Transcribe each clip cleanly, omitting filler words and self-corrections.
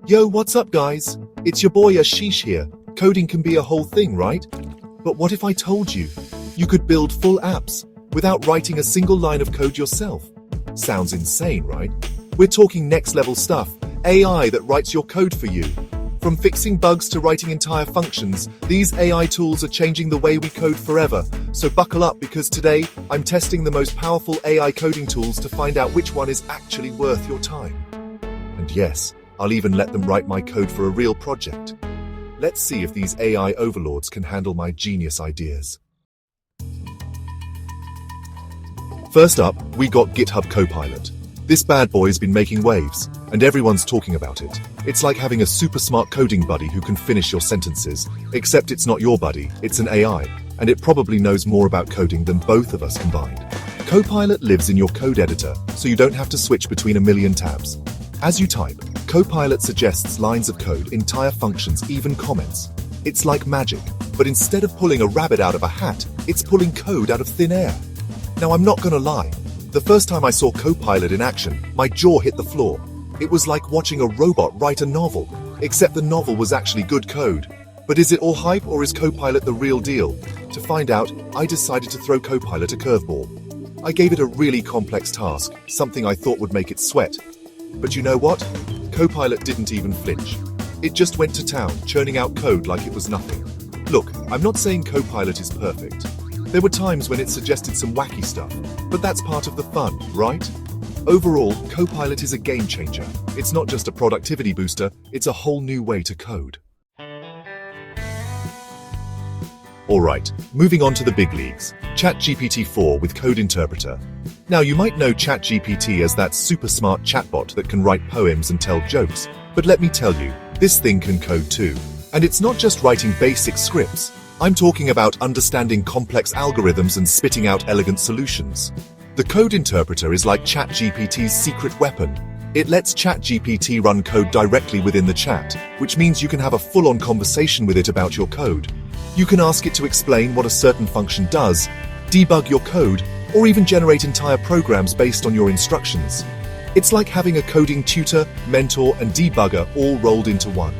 Yo, what's up guys? It's your boy Ashish here. Coding can be a whole thing, right? But what if I told you could build full apps without writing a single line of code yourself? Sounds insane, right? We're talking next level stuff, AI that writes your code for you. From fixing bugs to writing entire functions, these AI tools are changing the way we code forever. So buckle up because today I'm testing the most powerful AI coding tools to find out which one is actually worth your time. And yes, I'll even let them write my code for a real project. Let's see if these AI overlords can handle my genius ideas. First up, we got GitHub Copilot. This bad boy's been making waves, and everyone's talking about it. It's like having a super smart coding buddy who can finish your sentences, except it's not your buddy, it's an AI, and it probably knows more about coding than both of us combined. Copilot lives in your code editor, so you don't have to switch between a million tabs. As you type, Copilot suggests lines of code, entire functions, even comments. It's like magic, but instead of pulling a rabbit out of a hat, it's pulling code out of thin air. Now I'm not gonna lie, the first time I saw Copilot in action, my jaw hit the floor. It was like watching a robot write a novel, except the novel was actually good code. But is it all hype or is Copilot the real deal? To find out, I decided to throw Copilot a curveball. I gave it a really complex task, something I thought would make it sweat. But you know what? Copilot didn't even flinch. It just went to town, churning out code like it was nothing. Look, I'm not saying Copilot is perfect. There were times when it suggested some wacky stuff, but that's part of the fun, right? Overall, Copilot is a game changer. It's not just a productivity booster, it's a whole new way to code. Alright, moving on to the big leagues. ChatGPT-4 with Code Interpreter. Now you might know ChatGPT as that super smart chatbot that can write poems and tell jokes, but let me tell you, this thing can code too. And it's not just writing basic scripts. I'm talking about understanding complex algorithms and spitting out elegant solutions. The Code Interpreter is like ChatGPT's secret weapon. It lets ChatGPT run code directly within the chat, which means you can have a full-on conversation with it about your code. You can ask it to explain what a certain function does, debug your code, or even generate entire programs based on your instructions. It's like having a coding tutor, mentor, and debugger all rolled into one.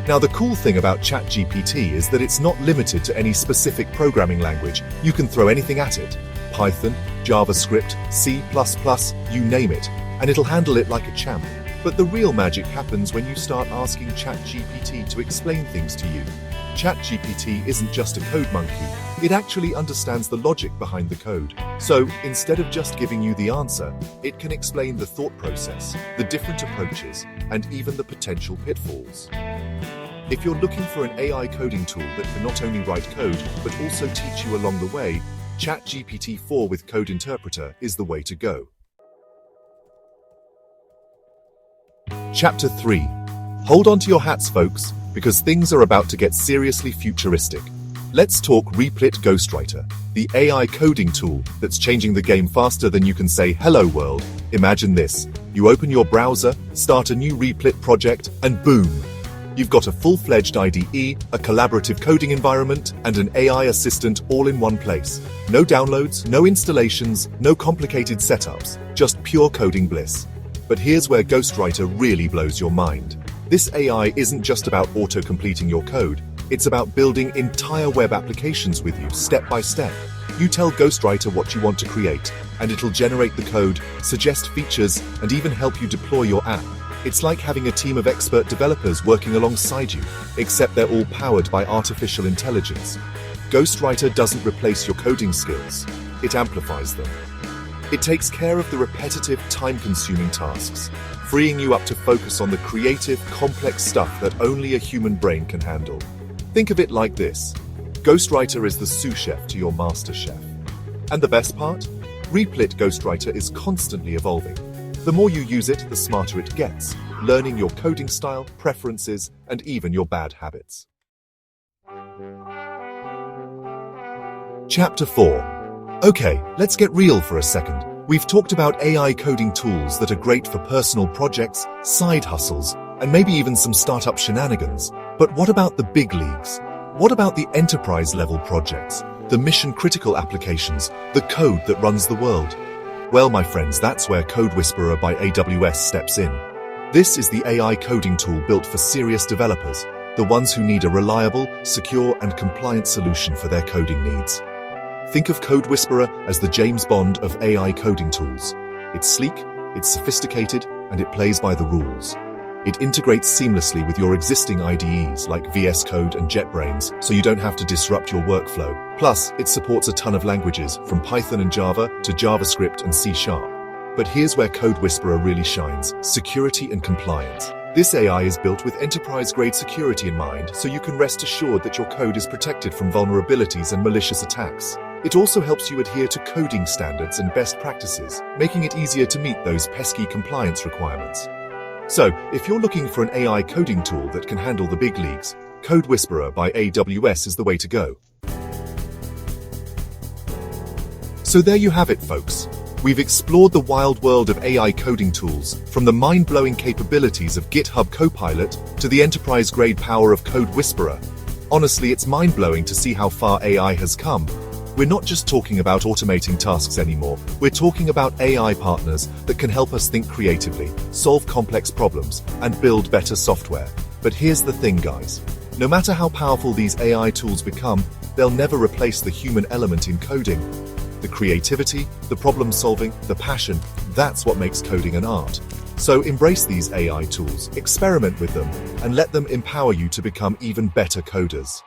Now the cool thing about ChatGPT is that it's not limited to any specific programming language. You can throw anything at it. Python, JavaScript, C++, you name it, and it'll handle it like a champ. But the real magic happens when you start asking ChatGPT to explain things to you. ChatGPT isn't just a code monkey, it actually understands the logic behind the code. So, instead of just giving you the answer, it can explain the thought process, the different approaches, and even the potential pitfalls. If you're looking for an AI coding tool that can not only write code, but also teach you along the way, ChatGPT-4 with Code Interpreter is the way to go. Chapter 3. Hold on to your hats, folks, because things are about to get seriously futuristic. Let's talk Replit Ghostwriter, the AI coding tool that's changing the game faster than you can say hello world. Imagine this. You open your browser, start a new Replit project, and boom! You've got a full-fledged IDE, a collaborative coding environment, and an AI assistant all in one place. No downloads, no installations, no complicated setups, just pure coding bliss. But here's where Ghostwriter really blows your mind. This AI isn't just about auto-completing your code, it's about building entire web applications with you, step by step. You tell Ghostwriter what you want to create, and it'll generate the code, suggest features, and even help you deploy your app. It's like having a team of expert developers working alongside you, except they're all powered by artificial intelligence. Ghostwriter doesn't replace your coding skills, it amplifies them. It takes care of the repetitive, time-consuming tasks, freeing you up to focus on the creative, complex stuff that only a human brain can handle. Think of it like this. Ghostwriter is the sous chef to your master chef. And the best part? Replit Ghostwriter is constantly evolving. The more you use it, the smarter it gets, learning your coding style, preferences, and even your bad habits. Chapter 4. Okay, let's get real for a second. We've talked about AI coding tools that are great for personal projects, side hustles, and maybe even some startup shenanigans. But what about the big leagues? What about the enterprise-level projects, the mission-critical applications, the code that runs the world? Well, my friends, that's where CodeWhisperer by AWS steps in. This is the AI coding tool built for serious developers, the ones who need a reliable, secure, and compliant solution for their coding needs. Think of CodeWhisperer as the James Bond of AI coding tools. It's sleek, it's sophisticated, and it plays by the rules. It integrates seamlessly with your existing IDEs like VS Code and JetBrains, so you don't have to disrupt your workflow. Plus, it supports a ton of languages, from Python and Java to JavaScript and C#. But here's where CodeWhisperer really shines: security and compliance. This AI is built with enterprise-grade security in mind, so you can rest assured that your code is protected from vulnerabilities and malicious attacks. It also helps you adhere to coding standards and best practices, making it easier to meet those pesky compliance requirements. So, if you're looking for an AI coding tool that can handle the big leagues, CodeWhisperer by AWS is the way to go. So there you have it, folks. We've explored the wild world of AI coding tools, from the mind-blowing capabilities of GitHub Copilot to the enterprise-grade power of CodeWhisperer. Honestly, it's mind-blowing to see how far AI has come. We're not just talking about automating tasks anymore, we're talking about AI partners that can help us think creatively, solve complex problems, and build better software. But here's the thing, guys. No matter how powerful these AI tools become, they'll never replace the human element in coding. The creativity, the problem-solving, the passion, that's what makes coding an art. So embrace these AI tools, experiment with them, and let them empower you to become even better coders.